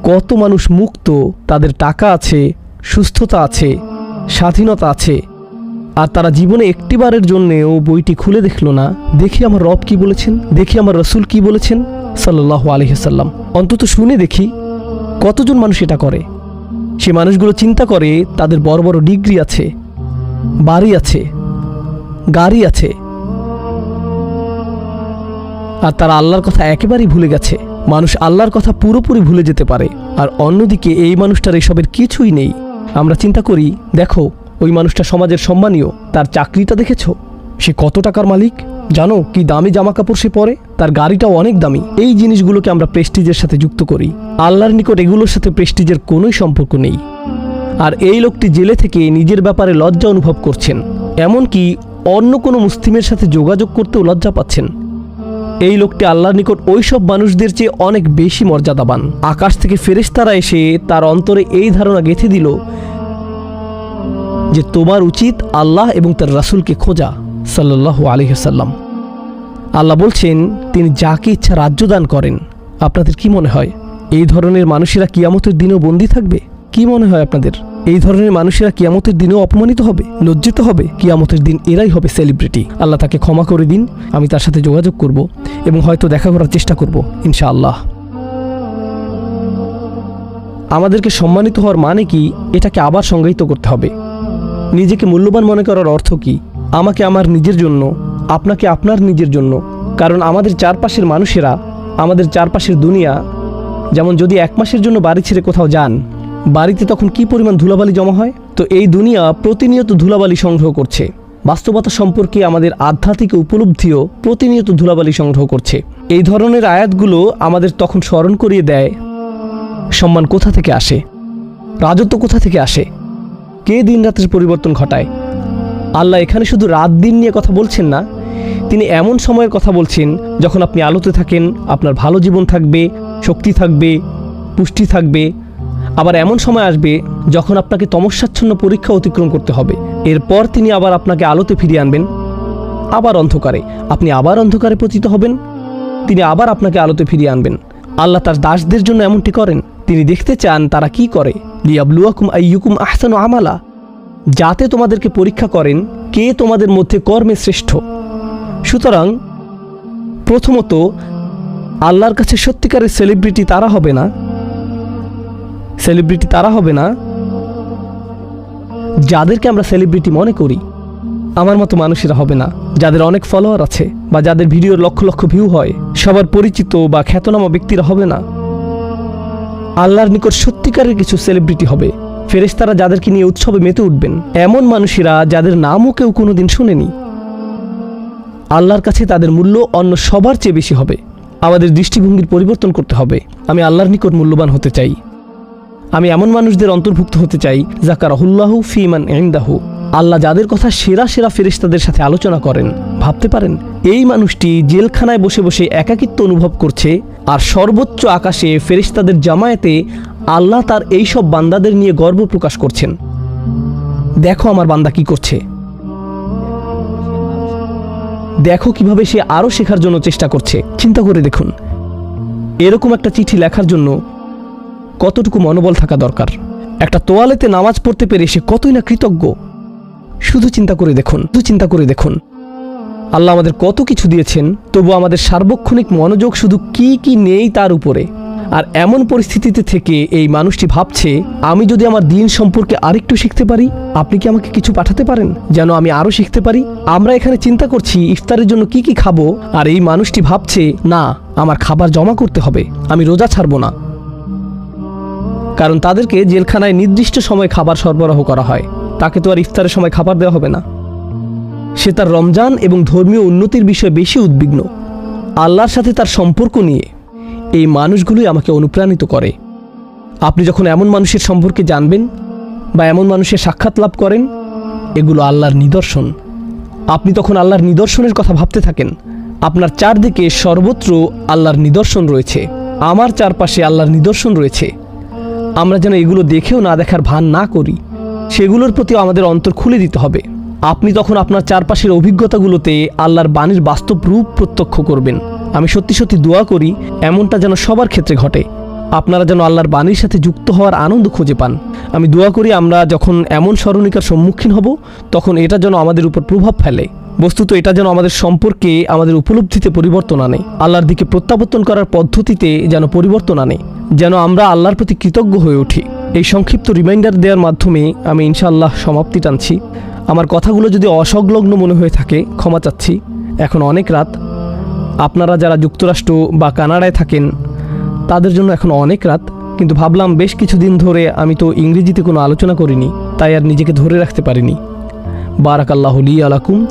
কত মানুষ মুক্ত, তাদের টাকা আছে, সুস্থতা আছে, স্বাধীনতা আছে, আর তারা জীবনে একটিবারের জন্যেও বইটি খুলে দেখলো না, দেখি আমার রব কি বলেছেন, দেখি আমার রসুল কি বলেছেন সাল্লাল্লাহু আলাইহি ওয়াসাল্লাম। অন্তত শুনে দেখি কতজন মানুষ এটা করে। সে মানুষগুলো চিন্তা করে তাদের বড় বড় ডিগ্রি আছে, বাড়ি আছে, গাড়ি আছে, আর তারা আল্লাহর কথা একেবারেই ভুলে গেছে। মানুষ আল্লাহর কথা পুরোপুরি ভুলে যেতে পারে, আর অন্যদিকে এই মানুষটার এসবের কিছুই নেই। আমরা চিন্তা করি, দেখো ওই মানুষটা সমাজের সম্মানীয়, তার চাকরিটা দেখেছো, সে কত টাকার মালিক, জানো কি দামি জামা কাপড় সে পরে, তার গাড়িটাও অনেক দামি। এই জিনিসগুলোকে আমরা প্রেস্টিজের সাথে যুক্ত করি। আল্লাহর নিকট এগুলোর সাথে প্রেস্টিজের কোনোই সম্পর্ক নেই। আর এই লোকটি জেলে থেকে নিজের ব্যাপারে লজ্জা অনুভব করছেন, এমনকি অন্য কোনো মুসলিমের সাথে যোগাযোগ করতেও লজ্জা পাচ্ছেন। এই লোকটি আল্লাহর নিকট ওই সব মানুষদের চেয়ে অনেক বেশি মর্যাদাবান। আকাশ থেকে ফেরেশতারা এসে তার অন্তরে এই ধারণা গেঁথে দিল যে তোমার উচিত আল্লাহ এবং তার রাসূলকে খোঁজা সাল্লাল্লাহু আলাইহি ওয়াসাল্লাম। আল্লাহ বলছেন তিনি যাকে ইচ্ছা রাজ্য দান করেন। আপনাদের কি মনে হয় এই ধরনের মানুষেরা কিয়ামতের দিনেও বন্দী থাকবে? কি মনে হয় আপনাদের এই ধরনের মানুষেরা কিয়ামতের দিনেও অপমানিত হবে, লজ্জিত হবে? কিয়ামতের দিন এরাই হবে সেলিব্রিটি। আল্লাহ তাকে ক্ষমা করে দিন, আমি তার সাথে যোগাযোগ করব এবং হয়তো দেখা করার চেষ্টা করব ইনশাআল্লাহ। আমাদেরকে সম্মানিত হওয়ার মানে কি, এটাকে আবার সংজ্ঞায়িত করতে হবে। নিজেকে মূল্যবান মনে করার অর্থ কি? আমাকে আমার নিজের জন্য, আপনাকে আপনার নিজের জন্য। কারণ আমাদের চারপাশের মানুষেরা, আমাদের চারপাশের দুনিয়া, যেমন যদি 1 মাসের জন্য বাড়ি ছেড়ে কোথাও যান, বাড়িতে তখন কি পরিমাণ ধুলাবালি জমা হয়। তো এই দুনিয়া প্রতিনিয়ত ধুলাবালি সংগ্রহ করছে। বাস্তবতা সম্পর্কে আমাদের আধ্যাত্মিক উপলব্ধিও প্রতিনিয়ত ধুলাবালি সংগ্রহ করছে। এই ধরনের আয়াতগুলো আমাদের তখন স্মরণ করিয়ে দেয় সম্মান কোথা থেকে আসে, রাজত্ব কোথা থেকে আসে, কে দিন রাতের পরিবর্তন ঘটায়। আল্লাহ এখানে শুধু রাত দিন নিয়ে কথা বলছেন না, তিনি এমন সময়ের কথা বলছেন যখন আপনি আলোতে থাকেন, আপনার ভালো জীবন থাকবে, শক্তি থাকবে, পুষ্টি থাকবে। আবার এমন সময় আসবে যখন আপনাকে তমস্যাচ্ছন্ন পরীক্ষা অতিক্রম করতে হবে। এরপর তিনি আবার আপনাকে আলোতে ফিরিয়ে আনবেন, আবার অন্ধকারে, আপনি আবার অন্ধকারে পতিত হবেন, তিনি আবার আপনাকে আলোতে ফিরিয়ে আনবেন। আল্লাহ তার দাসদের জন্য এমনটি করেন। তিনি দেখতে চান তারা কি করে। লিয়াবলুয়াকুম আইয়ুকুম আহসানু আমালা, যাতে তোমাদেরকে পরীক্ষা করেন কে তোমাদের মধ্যে কর্মে শ্রেষ্ঠ। সুতরাং প্রথমত আল্লাহর কাছে সত্যিকারের সেলিব্রিটি তারা হবে না, যাদেরকে আমরা সেলিব্রিটি মনে করি। আমার মতো মানুষেরা হবে না, যাদের অনেক ফলোয়ার আছে বা যাদের ভিডিওর লক্ষ লক্ষ ভিউ হয়, সবার পরিচিত বা খ্যাতনামা ব্যক্তিরা হবে না। আল্লাহর নিকট সত্যিকারের কিছু সেলিব্রিটি হবে, ফেরেশতারা যাদেরকে নিয়ে উৎসবে মেতে উঠবেন, এমন মানুষেরা যাদের নামও কেউ কোনোদিন শুনেনি। আল্লাহর কাছে তাদের মূল্য অন্য সবার চেয়ে বেশি হবে। আমাদের দৃষ্টিভঙ্গির পরিবর্তন করতে হবে। আমি আল্লাহর নিকট মূল্যবান হতে চাই। আমি এমন মানুষদের অন্তর্ভুক্ত হতে চাই যাকারাহুল্লাহু ফীমান ইনদাহু। আল্লাহ যাদের কথা সেরা সেরা ফেরেশতাদের সাথে আলোচনা করেন। ভাবতে পারেন এই মানুষটি জেলখানায় বসে বসে একাকিত্ব অনুভব করছে, আর সর্বোচ্চ আকাশে ফেরেশতাদের জামায়াতে আল্লাহ তার এই সব বান্দাদের নিয়ে গর্ব প্রকাশ করছেন। দেখো আমার বান্দা কি করছে, দেখো কিভাবে সে আরও শেখার জন্য চেষ্টা করছে। চিন্তা করে দেখুন, এরকম একটা চিঠি লেখার জন্য কতটুকু মনোবল থাকা দরকার। একটা তোয়ালেতে নামাজ পড়তে পেরে সে কতই না কৃতজ্ঞ। শুধু চিন্তা করে দেখুন আল্লাহ আমাদের কত কিছু দিয়েছেন, তবু আমাদের সার্বক্ষণিক মনোযোগ শুধু কি কি নেই তার উপরে। আর এমন পরিস্থিতিতে থেকে এই মানুষটি ভাবছে, আমি যদি আমার দিন সম্পর্কে আরেকটু শিখতে পারি, আপনি কি আমাকে কিছু পাঠাতে পারেন যেন আমি আরও শিখতে পারি? আমরা এখানে চিন্তা করছি ইফতারের জন্য কি কি খাবো, আর এই মানুষটি ভাবছে না, আমার খাবার জমা করতে হবে, আমি রোজা ছাড়বো না। কারণ তাদেরকে জেলখানায় নির্দিষ্ট সময় খাবার সরবরাহ করা হয়, তাকে তো আর ইফতারের সময় খাবার দেওয়া হবে না। সে তার রমজান এবং ধর্মীয় উন্নতির বিষয়ে বেশি উদ্বিগ্ন, আল্লাহর সাথে তার সম্পর্ক নিয়ে। এই মানুষগুলোই আমাকে অনুপ্রাণিত করে। আপনি যখন এমন মানুষের সম্পর্কে জানবেন বা এমন মানুষের সাক্ষাৎ লাভ করেন, এগুলো আল্লাহর নিদর্শন। আপনি তখন আল্লাহর নিদর্শনের কথা ভাবতে থাকেন। আপনার চারদিকে সর্বত্র আল্লাহর নিদর্শন রয়েছে, আমার চারপাশে আল্লাহর নিদর্শন রয়েছে। আমরা যেন এগুলো দেখেও না দেখার ভান না করি, সেগুলোর প্রতিও আমাদের অন্তর খুলে দিতে হবে। আপনি তখন আপনার চারপাশের অভিজ্ঞতাগুলোতে আল্লাহর বাণীর বাস্তব রূপ প্রত্যক্ষ করবেন। আমি সত্যি সত্যি দোয়া করি এমনটা যেন সবার ক্ষেত্রে ঘটে। আপনারা যেন আল্লাহর বাণীর সাথে যুক্ত হওয়ার আনন্দ খুঁজে পান। আমি দোয়া করি আমরা যখন এমন স্মরণিকার সম্মুখীন হব তখন এটা যেন আমাদের উপর প্রভাব ফেলে। বস্তুত এটা যেন আমাদের সম্পর্কে, আমাদের উপলব্ধিতে পরিবর্তন আনে, আল্লাহর দিকে প্রত্যাবর্তন করার পদ্ধতিতে যেন পরিবর্তন আনে, যেন আমরা আল্লাহর প্রতি কৃতজ্ঞ হয়ে উঠি। এই সংক্ষিপ্ত রিমাইন্ডার দেওয়ার মাধ্যমে আমি ইনশাআল্লাহ সমাপ্তি টানছি। আমার কথাগুলো যদি অসংলগ্ন মনে হয়ে থাকে ক্ষমা চাচ্ছি। এখন অনেক রাত, আপনারা যারা যুক্তরাষ্ট্র বা কানাডায় থাকেন তাদের জন্য এখন অনেক রাত, কিন্তু ভাবলাম বেশ কিছুদিন ধরে আমি তো ইংরেজিতে কোনো আলোচনা করিনি, তাই আর নিজেকে ধরে রাখতে পারিনি। বারাকাল্লাহু লি আলাকুম।